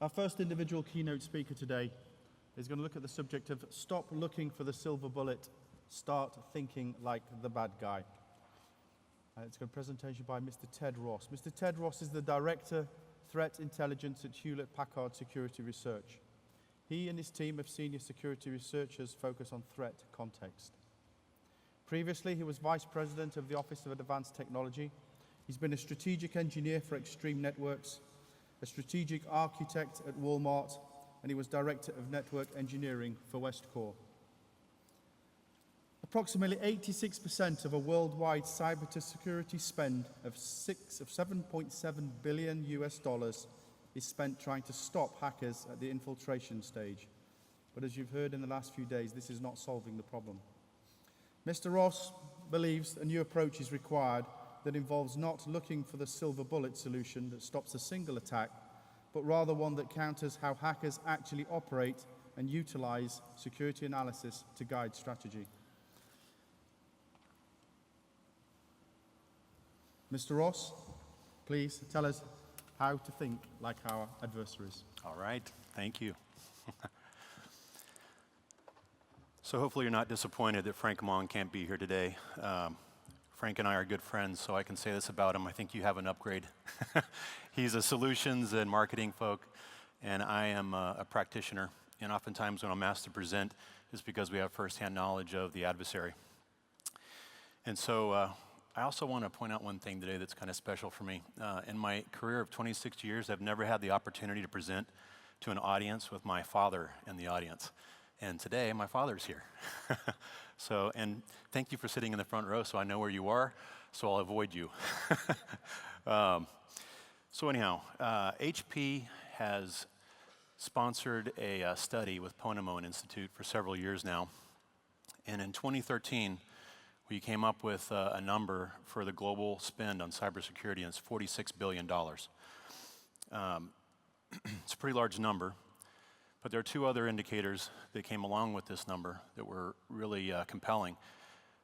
Our first individual keynote speaker today is going to look at the subject of stop looking for the silver bullet, start thinking like the bad guy. It's a presentation by Mr. Ted Ross. Mr. Ted Ross is the Director, Threat Intelligence at Hewlett-Packard Security Research. He and his team of senior security researchers focus on threat context. Previously, he was Vice President of the Office of Advanced Technology. He's been a strategic engineer for Extreme Networks, a strategic architect at Walmart, and he was Director of Network Engineering for Westcor. Approximately 86% of a worldwide cybersecurity spend of $7.7 billion US is spent trying to stop hackers at the infiltration stage. But as you've heard in the last few days, this is not solving the problem. Mr. Ross believes a new approach is required that involves not looking for the silver bullet solution that stops a single attack, but rather one that counters how hackers actually operate and utilize security analysis to guide strategy. Mr. Ross, please tell us how to think like our adversaries. All right, thank you. So hopefully you're not disappointed that Frank Mong can't be here today. Frank and I are good friends, so I can say this about him. I think you have an upgrade. He's a solutions and marketing folk, and I am a practitioner. And oftentimes when I'm asked to present, it's because we have firsthand knowledge of the adversary. And so I also want to point out one thing today that's kind of special for me. In my career of 26 years, I've never had the opportunity to present to an audience with my father in the audience. And today, my father's here. So, and thank you for sitting in the front row so I know where you are, so I'll avoid you. So anyhow, HP has sponsored a study with Ponemon Institute for several years now. And in 2013, we came up with a number for the global spend on cybersecurity, and it's $46 billion. It's a pretty large number. But there are two other indicators that came along with this number that were really compelling.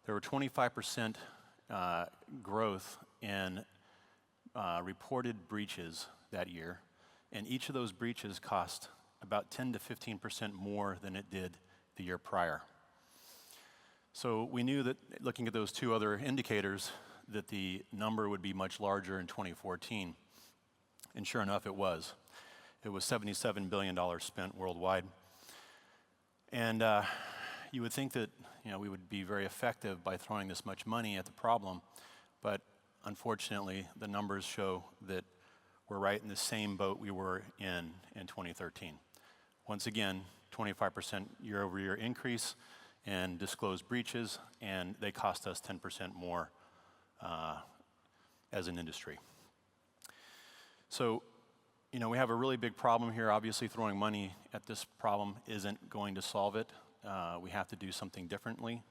There were 25% growth in reported breaches that year, and each of those breaches cost about 10 to 15% more than it did the year prior. So we knew that looking at those two other indicators that the number would be much larger in 2014, and sure enough it was. It was $77 billion spent worldwide. And you would think that we would be very effective by throwing this much money at the problem, but unfortunately the numbers show that we're right in the same boat we were in 2013. Once again, 25% year-over-year increase in disclosed breaches, and they cost us 10% more as an industry. So, we have a really big problem here. Obviously, throwing money at this problem isn't going to solve it. We have to do something differently.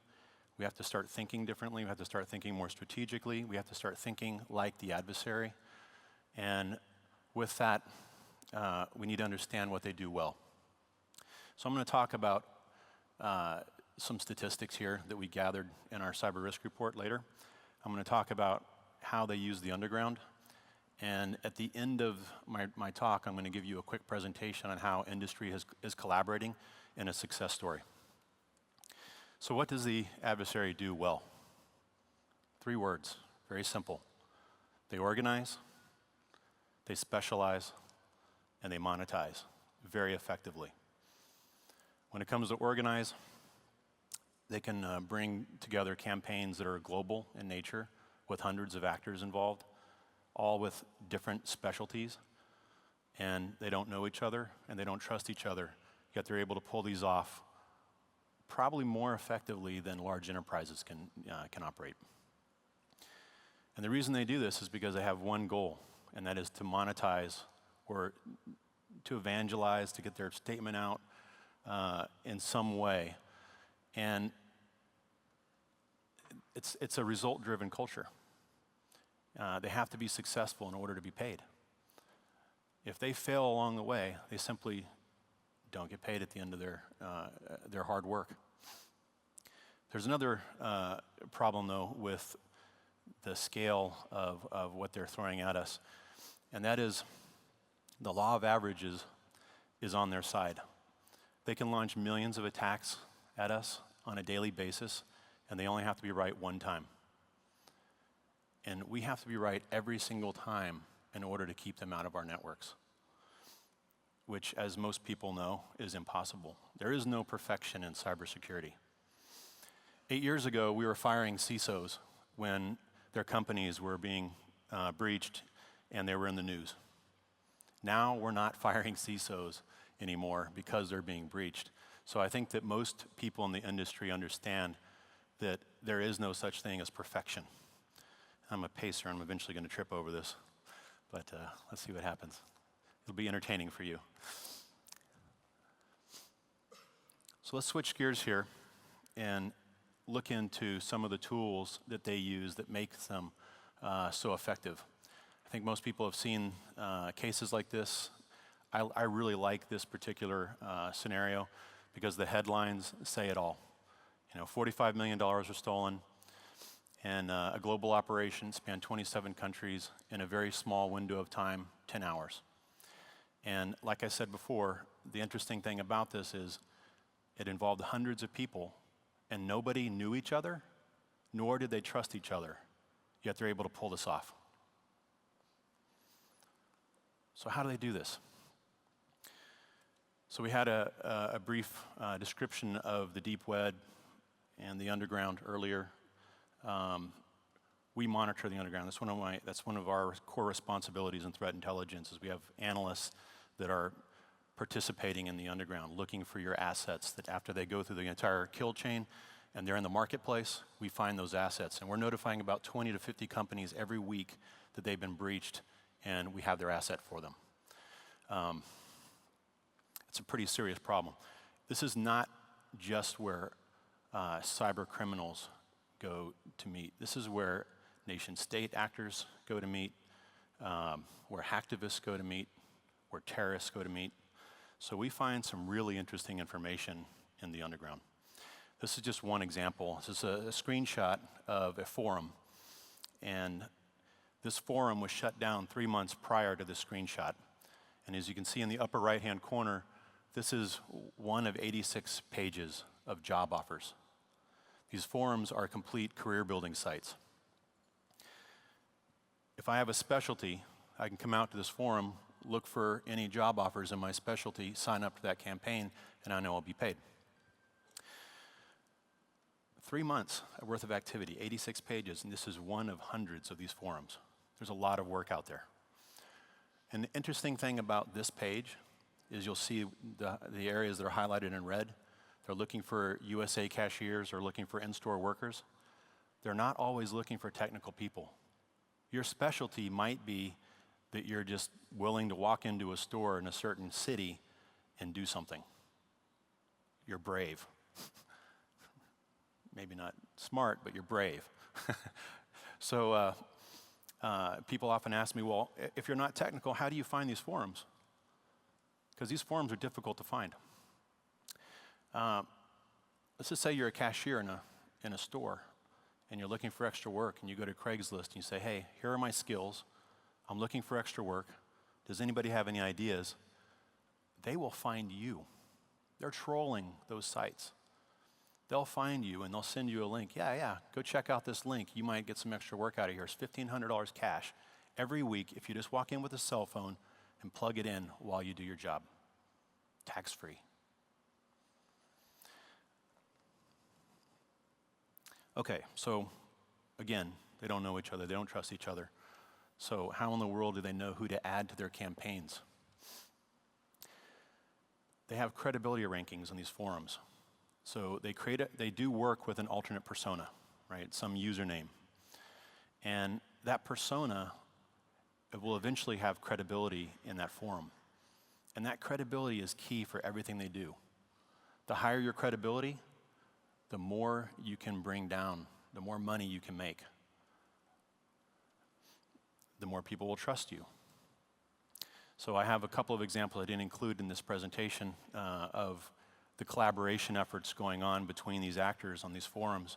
We have to start thinking differently. We have to start thinking more strategically. We have to start thinking like the adversary. And with that, we need to understand what they do well. So I'm going to talk about some statistics here that we gathered in our cyber risk report later. I'm going to talk about how they use the underground. And at the end of my talk, I'm going to give you a quick presentation on how industry is collaborating in a success story. So what does the adversary do well? 3 words, very simple. They organize, they specialize, and they monetize very effectively. When it comes to organize, they can bring together campaigns that are global in nature with hundreds of actors involved, all with different specialties, and they don't know each other and they don't trust each other, yet they're able to pull these off probably more effectively than large enterprises can operate. And the reason they do this is because they have one goal, and that is to monetize or to evangelize, to get their statement out in some way. And it's a result-driven culture. They have to be successful in order to be paid. If they fail along the way, they simply don't get paid at the end of their hard work. There's another problem, though, with the scale of what they're throwing at us, and that is the law of averages is on their side. They can launch millions of attacks at us on a daily basis, and they only have to be right one time. And we have to be right every single time in order to keep them out of our networks, which, as most people know, is impossible. There is no perfection in cybersecurity. 8 years ago, we were firing CISOs when their companies were being breached and they were in the news. Now we're not firing CISOs anymore because they're being breached. So I think that most people in the industry understand that there is no such thing as perfection. I'm a pacer, and I'm eventually going to trip over this, but let's see what happens. It'll be entertaining for you. So let's switch gears here and look into some of the tools that they use that make them so effective. I think most people have seen cases like this. I really like this particular scenario because the headlines say it all. You know, $45 million were stolen, and a global operation spanned 27 countries in a very small window of time, 10 hours. And like I said before, the interesting thing about this is it involved hundreds of people, and nobody knew each other, nor did they trust each other, yet they're able to pull this off. So how do they do this? So we had a brief description of the deep web and the underground earlier. We monitor the underground. That's one of our core responsibilities in threat intelligence. Is we have analysts that are participating in the underground, looking for your assets. That after they go through the entire kill chain, and they're in the marketplace, we find those assets, and we're notifying about 20 to 50 companies every week that they've been breached, and we have their asset for them. It's a pretty serious problem. This is not just where cyber criminals go to meet. This is where nation-state actors go to meet, where hacktivists go to meet, where terrorists go to meet. So we find some really interesting information in the underground. This is just one example. This is a screenshot of a forum, and this forum was shut down 3 months prior to this screenshot. And as you can see in the upper right-hand corner, this is one of 86 pages of job offers. These forums are complete career-building sites. If I have a specialty, I can come out to this forum, look for any job offers in my specialty, sign up to that campaign, and I know I'll be paid. 3 months worth of activity, 86 pages, and this is one of hundreds of these forums. There's a lot of work out there. And the interesting thing about this page is you'll see the areas that are highlighted in red. They're looking for USA cashiers or looking for in-store workers. They're not always looking for technical people. Your specialty might be that you're just willing to walk into a store in a certain city and do something. You're brave. Maybe not smart, but you're brave. So people often ask me, well, if you're not technical, how do you find these forums? Because these forums are difficult to find. Let's just say you're a cashier in a store, and you're looking for extra work, and you go to Craigslist, and you say, hey, here are my skills. I'm looking for extra work. Does anybody have any ideas? They will find you. They're trolling those sites. They'll find you, and they'll send you a link. Yeah, go check out this link. You might get some extra work out of here. It's $1,500 cash every week if you just walk in with a cell phone and plug it in while you do your job. Tax-free. Okay, so again, they don't know each other. They don't trust each other. So how in the world do they know who to add to their campaigns? They have credibility rankings on these forums. So they do work with an alternate persona, right? Some username. And that persona will eventually have credibility in that forum. And that credibility is key for everything they do. The higher your credibility, the more you can bring down, the more money you can make. The more people will trust you. So I have a couple of examples I didn't include in this presentation of the collaboration efforts going on between these actors on these forums.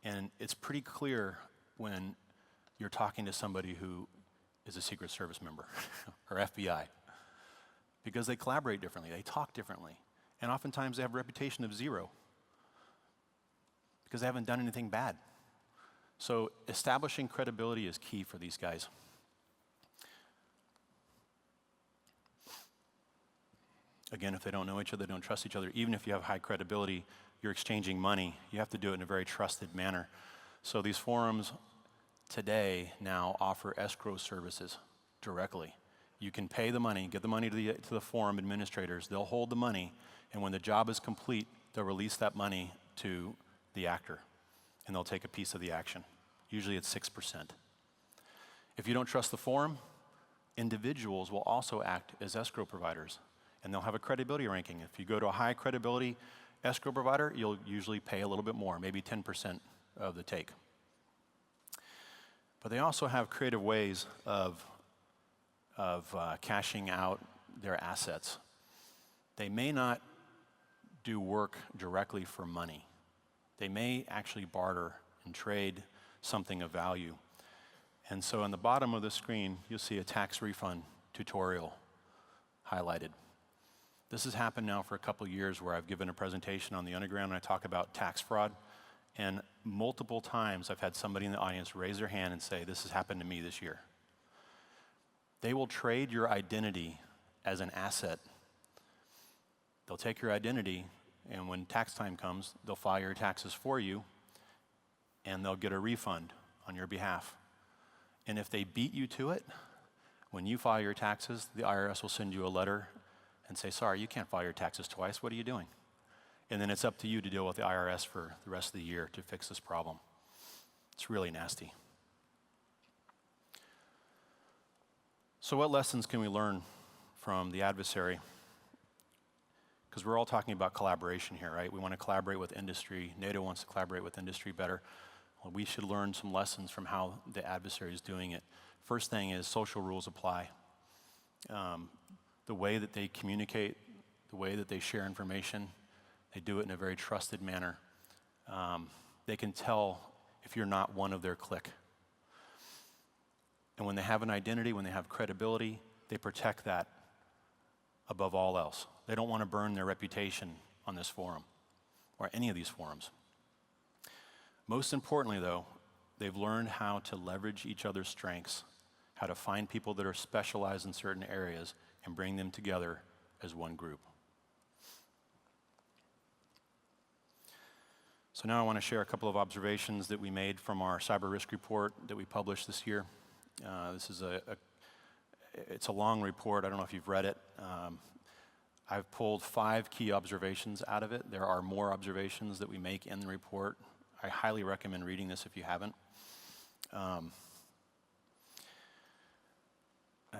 And it's pretty clear when you're talking to somebody who is a Secret Service member or FBI. because they collaborate differently, they talk differently, and oftentimes they have a reputation of 0 because they haven't done anything bad. So establishing credibility is key for these guys. Again, if they don't know each other, they don't trust each other, even if you have high credibility, you're exchanging money, you have to do it in a very trusted manner. So these forums today now offer escrow services directly. You can pay the money, get the money to the forum administrators, they'll hold the money, and when the job is complete, they'll release that money to the actor, and they'll take a piece of the action. Usually it's 6%. If you don't trust the forum, individuals will also act as escrow providers, and they'll have a credibility ranking. If you go to a high credibility escrow provider, you'll usually pay a little bit more, maybe 10% of the take. But they also have creative ways of cashing out their assets. They may not do work directly for money. They may actually barter and trade something of value. And so on the bottom of the screen, you'll see a tax refund tutorial highlighted. This has happened now for a couple of years where I've given a presentation on the underground and I talk about tax fraud. And multiple times I've had somebody in the audience raise their hand and say, this has happened to me this year. They will trade your identity as an asset. They'll take your identity, and when tax time comes, they'll file your taxes for you, and they'll get a refund on your behalf. And if they beat you to it, when you file your taxes, the IRS will send you a letter and say, sorry, you can't file your taxes twice, what are you doing? And then it's up to you to deal with the IRS for the rest of the year to fix this problem. It's really nasty. So what lessons can we learn from the adversary? Because we're all talking about collaboration here, right? We want to collaborate with industry. NATO wants to collaborate with industry better. Well, we should learn some lessons from how the adversary is doing it. First thing is social rules apply. The way that they communicate, the way that they share information, they do it in a very trusted manner. They can tell if you're not one of their clique. And when they have an identity, when they have credibility, they protect that above all else. They don't want to burn their reputation on this forum or any of these forums. Most importantly, though, they've learned how to leverage each other's strengths, how to find people that are specialized in certain areas and bring them together as one group. So now I want to share a couple of observations that we made from our cyber risk report that we published this year. This is it's a long report. I don't know if you've read it. I've pulled 5 key observations out of it. There are more observations that we make in the report. I highly recommend reading this if you haven't. And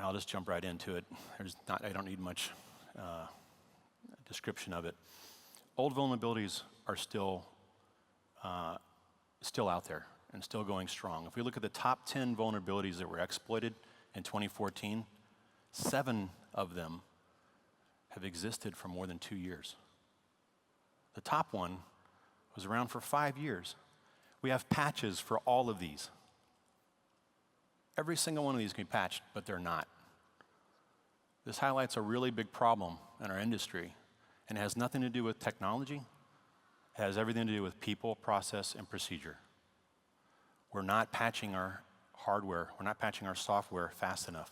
I'll just jump right into it. I don't need much description of it. Old vulnerabilities are still out there and still going strong. If we look at the top 10 vulnerabilities that were exploited in 2014, 7 of them have existed for more than 2 years. The top one was around for 5 years. We have patches for all of these. Every single one of these can be patched, but they're not. This highlights a really big problem in our industry, and it has nothing to do with technology. It has everything to do with people, process, and procedure. We're not patching our hardware. We're not patching our software fast enough.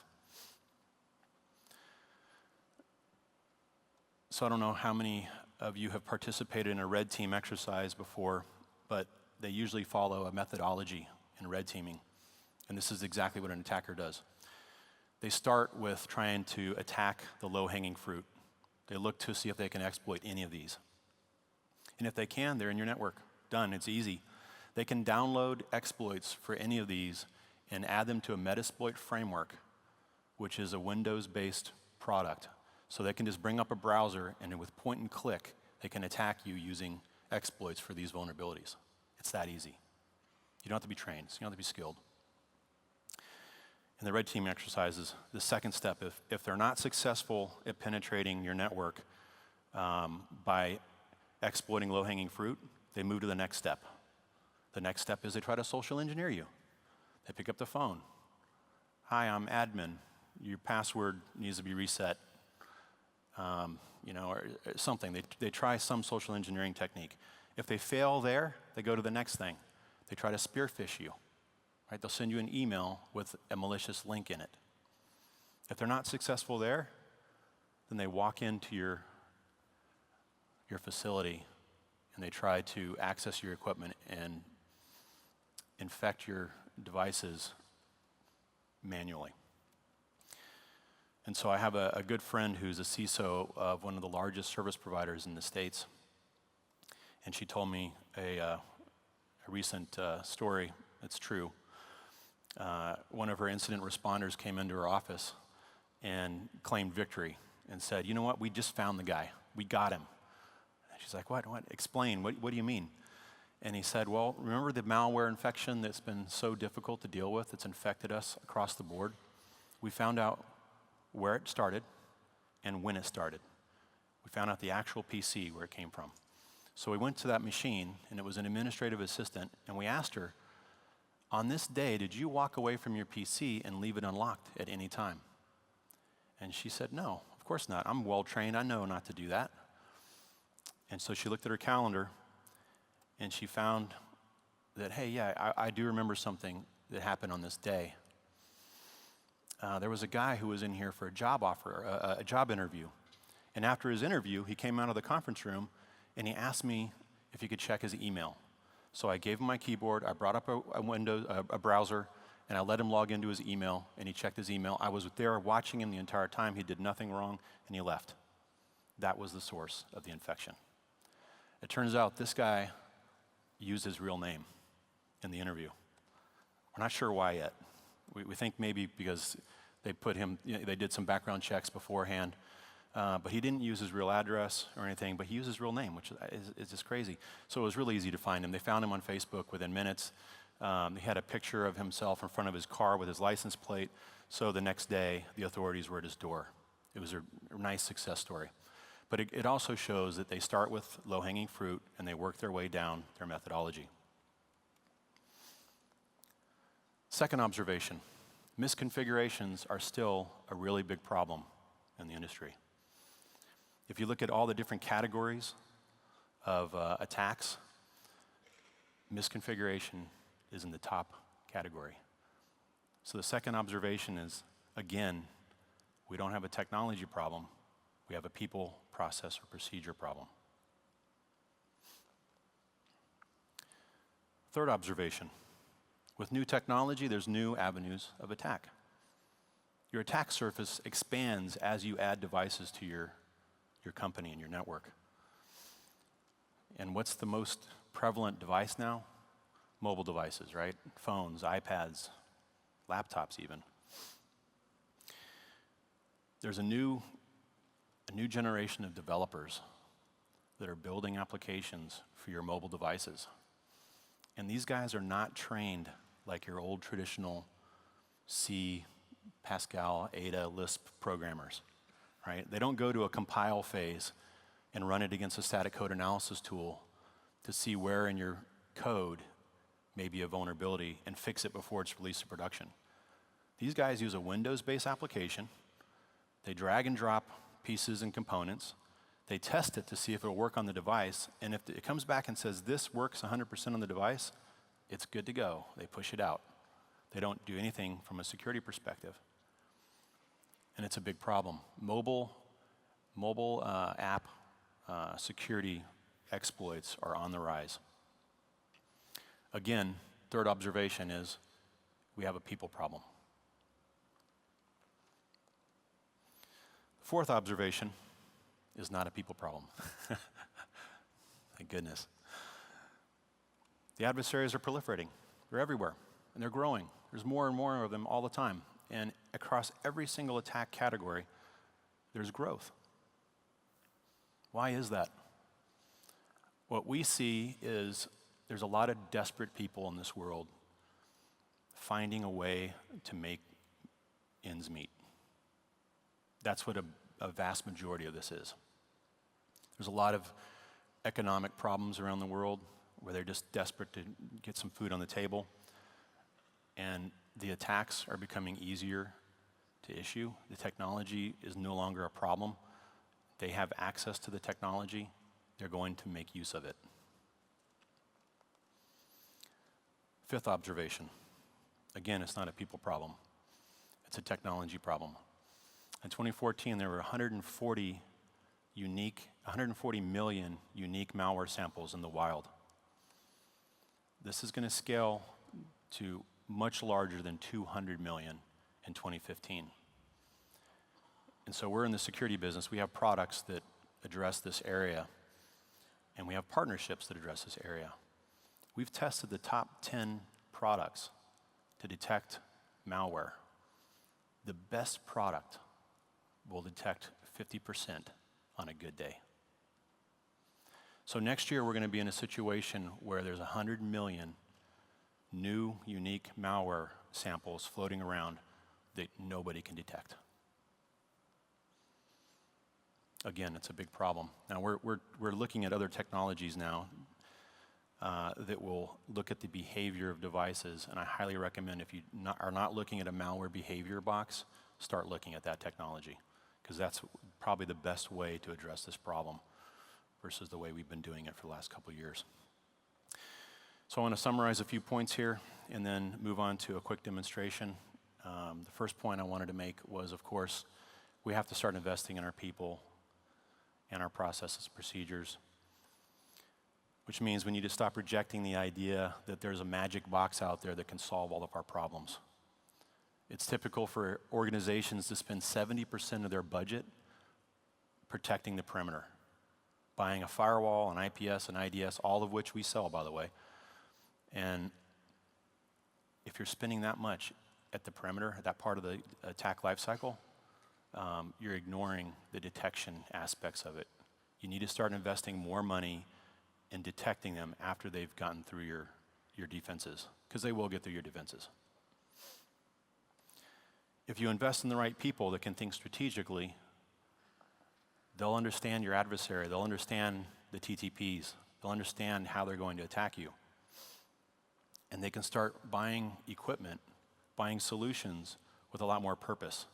So I don't know how many of you have participated in a red team exercise before, but they usually follow a methodology in red teaming. And this is exactly what an attacker does. They start with trying to attack the low-hanging fruit. They look to see if they can exploit any of these. And if they can, they're in your network. Done, it's easy. They can download exploits for any of these and add them to a Metasploit framework, which is a Windows-based product. So they can just bring up a browser, and with point and click, they can attack you using exploits for these vulnerabilities. It's that easy. You don't have to be trained. You don't have to be skilled. In the red team exercises, the second step, if they're not successful at penetrating your network by exploiting low-hanging fruit, they move to the next step. The next step is they try to social engineer you. They pick up the phone. Hi, I'm admin. Your password needs to be reset. or something. They try some social engineering technique. If they fail there, they go to the next thing. They try to spearfish you. Right? They'll send you an email with a malicious link in it. If they're not successful there, then they walk into your facility and they try to access your equipment and infect your devices manually. And so I have a good friend who's a CISO of one of the largest service providers in the States. And she told me a recent story that's true. One of her incident responders came into her office and claimed victory and said, you know what, we just found the guy. We got him. She's like, what? Explain, what do you mean? And he said, well, remember the malware infection that's been so difficult to deal with, that's infected us across the board? We found out where it started and when it started. We found out the actual PC where it came from. So we went to that machine, and it was an administrative assistant, and we asked her, on this day, did you walk away from your PC and leave it unlocked at any time? And she said, no, of course not. I'm well trained, I know not to do that. And so she looked at her calendar, and she found that, hey, yeah, I do remember something that happened on this day. There was a guy who was in here for a job offer, a job interview. And after his interview, he came out of the conference room, and he asked me if he could check his email. So I gave him my keyboard, I brought up a browser, and I let him log into his email, and he checked his email. I was there watching him the entire time. He did nothing wrong, and he left. That was the source of the infection. It turns out this guy used his real name in the interview. We're not sure why yet. We think maybe because they put him, they did some background checks beforehand, but he didn't use his real address or anything, but he used his real name, which is just crazy. So it was really easy to find him. They found him on Facebook within minutes. He had a picture of himself in front of his car with his license plate, so the next day, the authorities were at his door. It was a nice success story. But it also shows that they start with low-hanging fruit and they work their way down their methodology. Second observation, misconfigurations are still a really big problem in the industry. If you look at all the different categories of attacks, misconfiguration is in the top category. So the second observation is, again, we don't have a technology problem, we have a people, process, or procedure problem. Third observation, with new technology, there's new avenues of attack. Your attack surface expands as you add devices to your company and your network. And what's the most prevalent device now? Mobile devices, right? Phones, iPads, laptops even. There's a new generation of developers that are building applications for your mobile devices. And these guys are not trained like your old traditional C, Pascal, Ada, Lisp programmers, right? They don't go to a compile phase and run it against a static code analysis tool to see where in your code may be a vulnerability and fix it before it's released to production. These guys use a Windows-based application. They drag and drop pieces and components. They test it to see if it'll work on the device, and if it comes back and says this works 100% on the device, it's good to go. They push it out. They don't do anything from a security perspective. And it's a big problem. Mobile app security exploits are on the rise. Again, third observation is we have a people problem. Fourth observation is not a people problem. Thank goodness. The adversaries are proliferating. They're everywhere, and they're growing. There's more and more of them all the time. And across every single attack category, there's growth. Why is that? What we see is there's a lot of desperate people in this world finding a way to make ends meet. That's what a vast majority of this is. There's a lot of economic problems around the world where they're just desperate to get some food on the table, and the attacks are becoming easier to issue. The technology is no longer a problem. They have access to the technology. They're going to make use of it. Fifth observation. Again, it's not a people problem. It's a technology problem. In 2014, there were 140 million unique malware samples in the wild. This is going to scale to much larger than 200 million in 2015. And so we're in the security business. We have products that address this area, and we have partnerships that address this area. We've tested the top 10 products to detect malware. The best product will detect 50% on a good day. So next year, we're going to be in a situation where there's 100 million new, unique malware samples floating around that nobody can detect. Again, it's a big problem. Now, we're looking at other technologies now that will look at the behavior of devices, and I highly recommend if you are not looking at a malware behavior box, start looking at that technology, because that's probably the best way to address this problem versus the way we've been doing it for the last couple of years. So I want to summarize a few points here and then move on to a quick demonstration. The first point I wanted to make was, of course, we have to start investing in our people and our processes and procedures, which means we need to stop rejecting the idea that there's a magic box out there that can solve all of our problems. It's typical for organizations to spend 70% of their budget protecting the perimeter, buying a firewall, an IPS, an IDS, all of which we sell, by the way. And if you're spending that much at the perimeter, at that part of the attack lifecycle, you're ignoring the detection aspects of it. You need to start investing more money in detecting them after they've gotten through your defenses, because they will get through your defenses. If you invest in the right people that can think strategically, they'll understand your adversary, they'll understand the TTPs, they'll understand how they're going to attack you. And they can start buying equipment, buying solutions with a lot more purpose.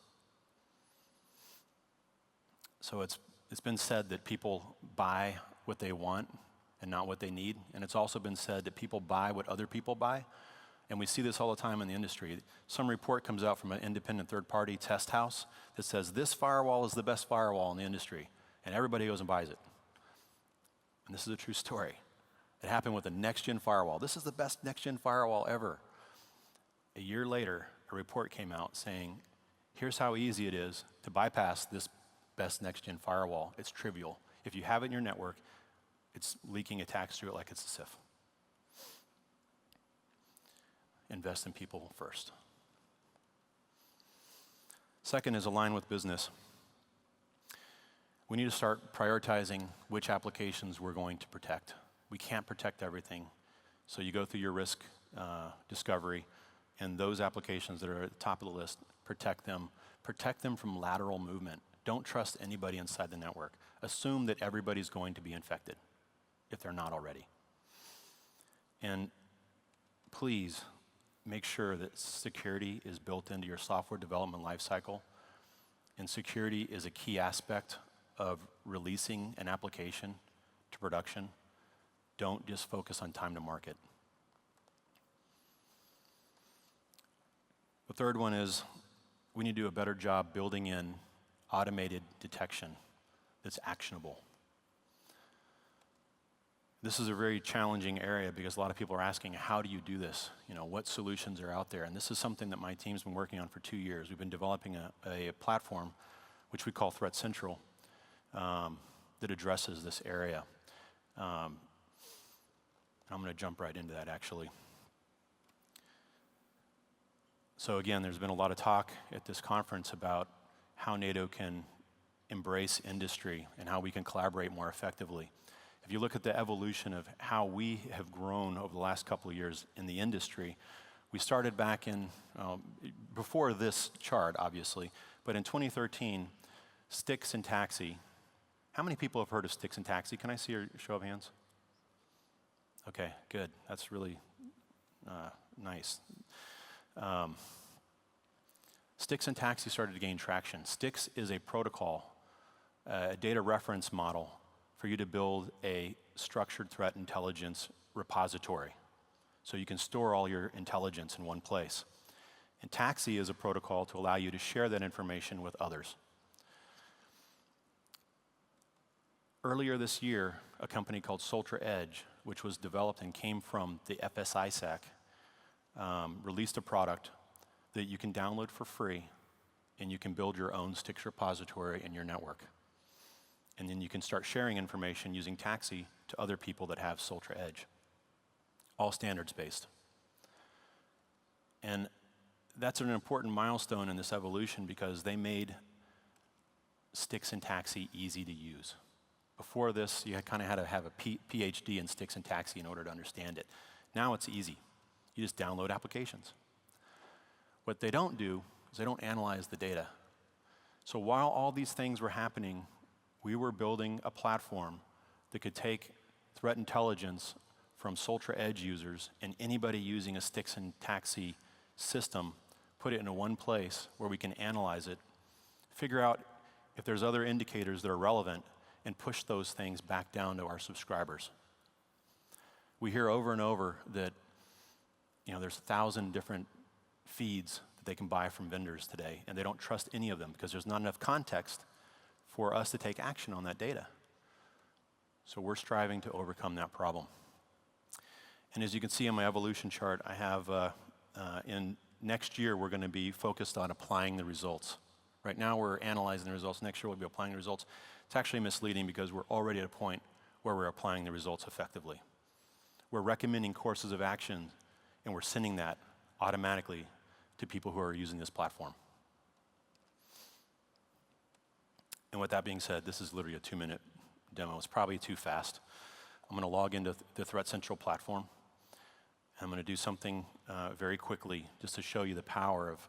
So it's been said that people buy what they want and not what they need. And it's also been said that people buy what other people buy. And we see this all the time in the industry. Some report comes out from an independent third-party test house that says this firewall is the best firewall in the industry. And everybody goes and buys it. And this is a true story. It happened with the next-gen firewall. This is the best next-gen firewall ever. A year later, a report came out saying, here's how easy it is to bypass this best next-gen firewall. It's trivial. If you have it in your network, it's leaking attacks through it like it's a SIF. Invest in people first. Second is align with business. We need to start prioritizing which applications we're going to protect. We can't protect everything. So you go through your risk discovery, and those applications that are at the top of the list, protect them. Protect them from lateral movement. Don't trust anybody inside the network. Assume that everybody's going to be infected if they're not already. And please make sure that security is built into your software development lifecycle. And security is a key aspect of releasing an application to production. Don't just focus on time to market. The third one is we need to do a better job building in automated detection that's actionable. This is a very challenging area because a lot of people are asking, how do you do this? You know, what solutions are out there? And this is something that my team's been working on for 2 years. We've been developing a platform, which we call Threat Central, that addresses this area. I'm going to jump right into that, actually. So again, there's been a lot of talk at this conference about how NATO can embrace industry and how we can collaborate more effectively. If you look at the evolution of how we have grown over the last couple of years in the industry, we started back in, before this chart, obviously, but in 2013, Sticks and Taxi. How many people have heard of Sticks and Taxi? Can I see a show of hands? Okay, good. That's really nice. Sticks and Taxi started to gain traction. Sticks is a protocol a data reference model for you to build a structured threat intelligence repository. So you can store all your intelligence in one place. And Taxi is a protocol to allow you to share that information with others. Earlier this year, a company called Soltra Edge, which was developed and came from the FSISAC, released a product that you can download for free, and you can build your own Stix repository in your network. And then you can start sharing information using Taxi to other people that have Soltra Edge, all standards-based. And that's an important milestone in this evolution because they made Stix and Taxi easy to use. Before this, you kind of had to have a PhD in Stix and Taxi in order to understand it. Now it's easy. You just download applications. What they don't do is they don't analyze the data. So while all these things were happening, we were building a platform that could take threat intelligence from Soltra Edge users and anybody using a Stix and Taxi system, put it into one place where we can analyze it, figure out if there's other indicators that are relevant, and push those things back down to our subscribers. We hear over and over that there's 1,000 different feeds that they can buy from vendors today, and they don't trust any of them because there's not enough context for us to take action on that data. So we're striving to overcome that problem. And as you can see on my evolution chart, I have in next year we're going to be focused on applying the results. Right now we're analyzing the results. Next year we'll be applying the results. It's actually misleading because we're already at a point where we're applying the results effectively. We're recommending courses of action, and we're sending that automatically to people who are using this platform. And with that being said, this is literally a 2-minute demo. It's probably too fast. I'm going to log into the Threat Central platform. I'm going to do something very quickly just to show you the power of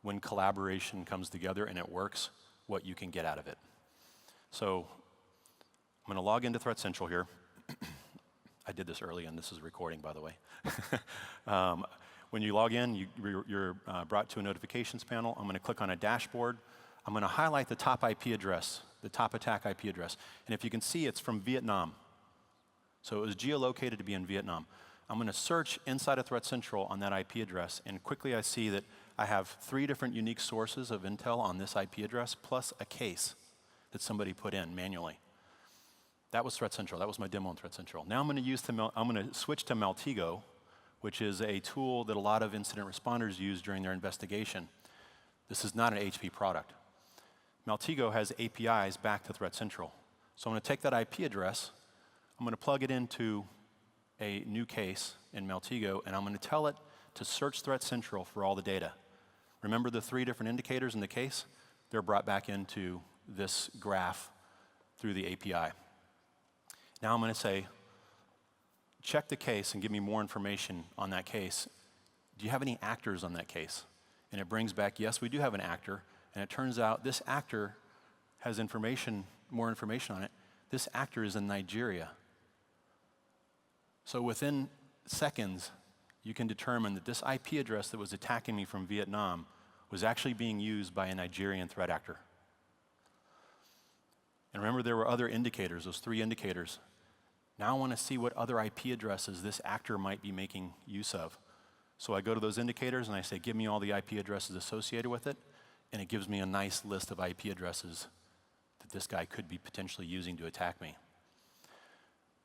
when collaboration comes together and it works, what you can get out of it. So I'm going to log into Threat Central here. I did this early, and this is recording, by the way. When you log in, you're brought to a notifications panel. I'm going to click on a dashboard. I'm going to highlight the top IP address, the top attack IP address. And if you can see, it's from Vietnam. So it was geolocated to be in Vietnam. I'm going to search inside of Threat Central on that IP address, and quickly I see that I have 3 different unique sources of intel on this IP address, plus a case that somebody put in manually. That was Threat Central. That was my demo on Threat Central. Now I'm going to switch to Maltigo, which is a tool that a lot of incident responders use during their investigation. This is not an HP product. Maltigo has APIs back to Threat Central. So I'm going to take that IP address, I'm going to plug it into a new case in Maltigo, and I'm going to tell it to search Threat Central for all the data. Remember the 3 different indicators in the case? They're brought back into this graph through the API. Now I'm going to say, check the case and give me more information on that case. Do you have any actors on that case? And it brings back, yes, we do have an actor. And it turns out this actor has more information on it. This actor is in Nigeria. So within seconds, you can determine that this IP address that was attacking me from Vietnam was actually being used by a Nigerian threat actor. And remember, there were other indicators, those 3 indicators. Now I want to see what other IP addresses this actor might be making use of. So I go to those indicators and I say, give me all the IP addresses associated with it, and it gives me a nice list of IP addresses that this guy could be potentially using to attack me.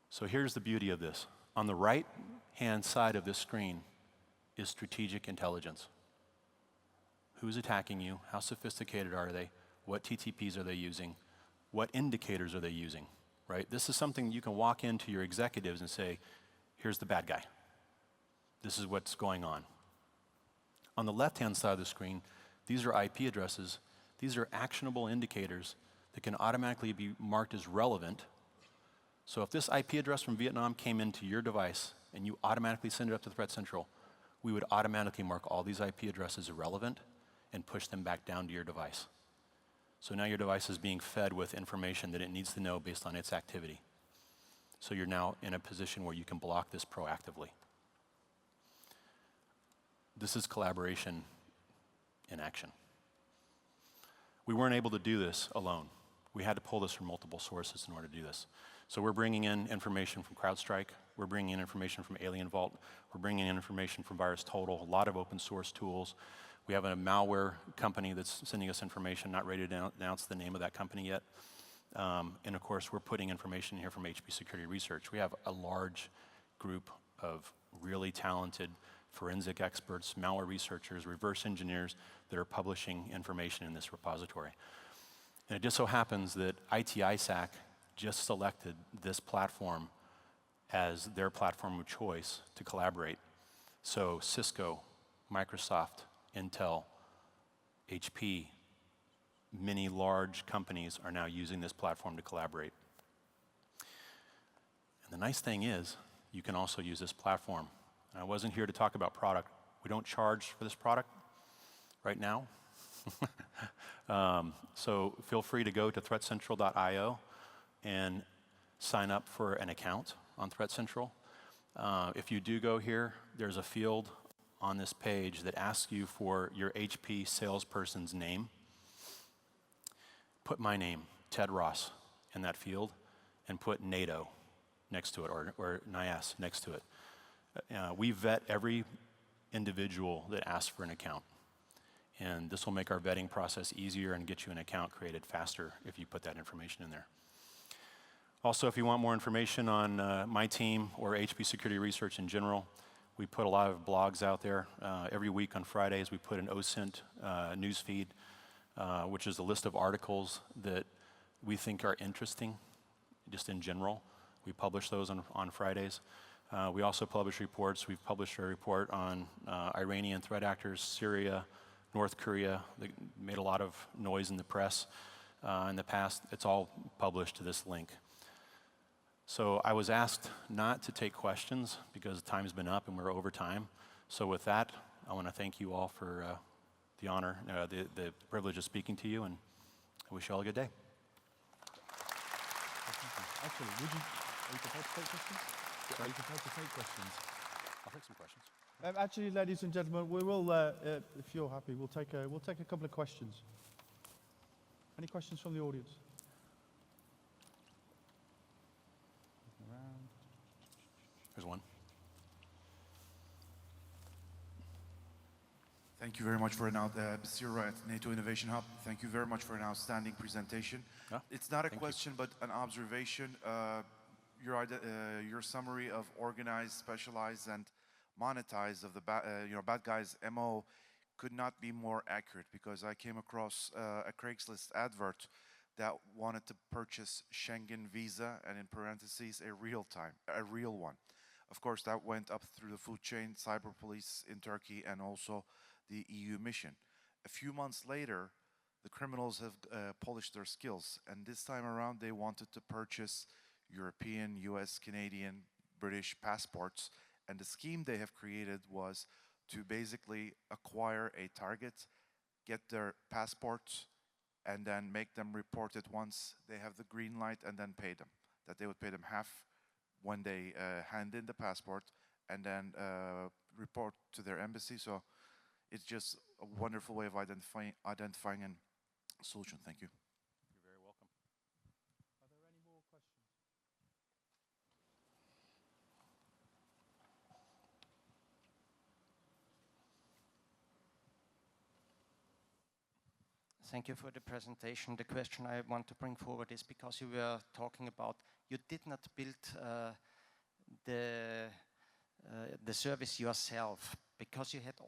So here's the beauty of this. On the right-hand side of this screen is strategic intelligence. Who's attacking you? How sophisticated are they? What TTPs are they using? What indicators are they using? Right? This is something you can walk into your executives and say, here's the bad guy. This is what's going on. On the left-hand side of the screen, these are IP addresses. These are actionable indicators that can automatically be marked as relevant. So if this IP address from Vietnam came into your device and you automatically send it up to Threat Central, we would automatically mark all these IP addresses irrelevant and push them back down to your device. So now your device is being fed with information that it needs to know based on its activity. So you're now in a position where you can block this proactively. This is collaboration in action. We weren't able to do this alone. we had to pull this from multiple sources in order to do this. So we're bringing in information from CrowdStrike, we're bringing in information from Alien Vault, we're bringing in information from VirusTotal, a lot of open source tools. We have a malware company that's sending us information, not ready to announce the name of that company yet. And of course, we're putting information here from HP Security Research. We have a large group of really talented forensic experts, malware researchers, reverse engineers that are publishing information in this repository. And it just so happens that ITISAC just selected this platform as their platform of choice to collaborate. So Cisco, Microsoft, Intel, HP, many large companies are now using this platform to collaborate. And the nice thing is, you can also use this platform. And I wasn't here to talk about product. We don't charge for this product right now. So feel free to go to threatcentral.io and sign up for an account on Threat Central. If you do go here, there's a field on this page that asks you for your HP salesperson's name. Put my name, Ted Ross, in that field, and put NATO next to it, or NIAS next to it. We vet every individual that asks for an account. And this will make our vetting process easier and get you an account created faster if you put that information in there. Also, if you want more information on my team or HP Security Research in general, we put a lot of blogs out there. Every week on Fridays, we put an OSINT newsfeed, which is a list of articles that we think are interesting, just in general. We publish those on Fridays. We also publish reports. We've published a report on Iranian threat actors, Syria, North Korea. They made a lot of noise in the press in the past. It's all published to this link. So I was asked not to take questions because time's been up and we're over time. So with that, I want to thank you all for the honor, the privilege of speaking to you, and I wish you all a good day. Actually, are you prepared to take questions? Are you prepared to take questions? I'll take some questions. Actually, ladies and gentlemen, we will, if you're happy, we'll take a couple of questions. Any questions from the audience? Around. There's one. Thank you very much for Basira at NATO Innovation Hub. Thank you very much for an outstanding presentation. It's not a question, but an observation. Your summary of organized, specialized, and monetized of the bad guys' MO could not be more accurate, because I came across a Craigslist advert that wanted to purchase Schengen visa, and in parentheses, a real one. Of course, that went up through the food chain, cyber police in Turkey, and also the EU mission. A few months later, the criminals have polished their skills, and this time around they wanted to purchase European, US, Canadian, British passports, and the scheme they have created was to basically acquire a target, get their passports, and then make them report it once they have the green light, and then pay them. That they would pay them half when they hand in the passport, and then report to their embassy. So it's just a wonderful way of identifying a solution. Thank you. You're very welcome. Are there any more questions? Thank you for the presentation. The question I want to bring forward is because you were talking about you did not build the service yourself, because you had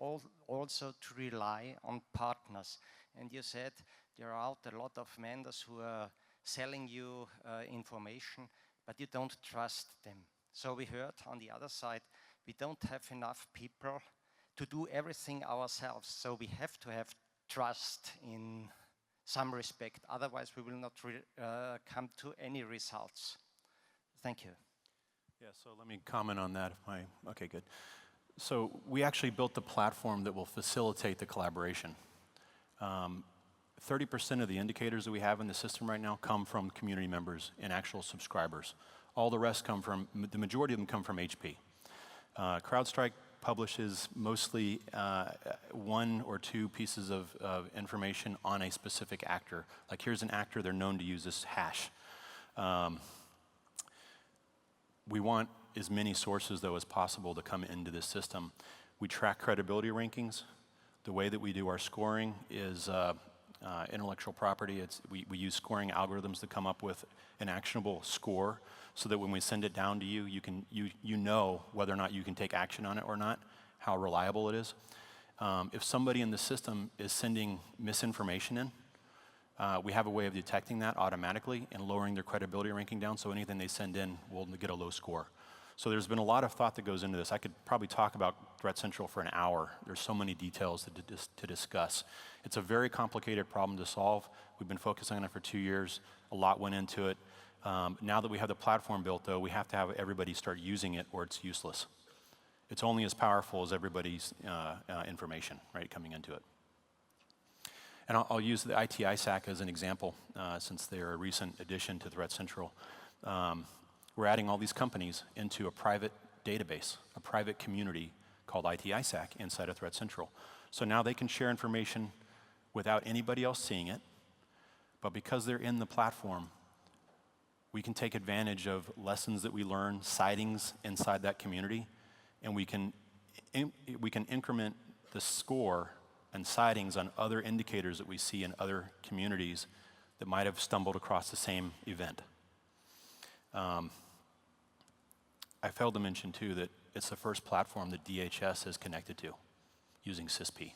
also to rely on partners. And you said there are out a lot of vendors who are selling you information, but you don't trust them. So we heard on the other side, we don't have enough people to do everything ourselves. So we have to have trust in some respect. Otherwise, we will not come to any results. Thank you. Yeah, so let me comment on that. Okay, good. So we actually built the platform that will facilitate the collaboration. 30% of the indicators that we have in the system right now come from community members and actual subscribers. All the rest come from, the majority of them come from HP. CrowdStrike publishes mostly one or two pieces of information on a specific actor. Like here's an actor, they're known to use this hash. We want as many sources, though, as possible to come into this system. We track credibility rankings. The way that we do our scoring is intellectual property. We use scoring algorithms to come up with an actionable score so that when we send it down to you, you know whether or not you can take action on it or not, how reliable it is. If somebody in the system is sending misinformation in, we have a way of detecting that automatically and lowering their credibility ranking down, so anything they send in will get a low score. So there's been a lot of thought that goes into this. I could probably talk about Threat Central for an hour. There's so many details to discuss. It's a very complicated problem to solve. We've been focusing on it for 2 years. A lot went into it. Now that we have the platform built, though, we have to have everybody start using it or it's useless. It's only as powerful as everybody's information, right, coming into it. And I'll use the IT ISAC as an example, since they're a recent addition to Threat Central. We're adding all these companies into a private database, a private community called IT ISAC inside of Threat Central. So now they can share information without anybody else seeing it, but because they're in the platform, we can take advantage of lessons that we learn, sightings inside that community, and we can increment the score and sightings on other indicators that we see in other communities that might have stumbled across the same event. I failed to mention, too, that it's the first platform that DHS is connected to using CISP.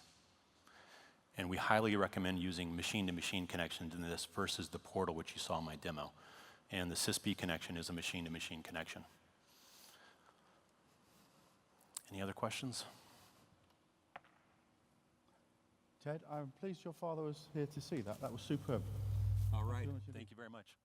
And we highly recommend using machine-to-machine connections in this versus the portal, which you saw in my demo. And the CISP connection is a machine-to-machine connection. Any other questions? Ted, I'm pleased your father was here to see that. That was superb. All right. Thank you very much.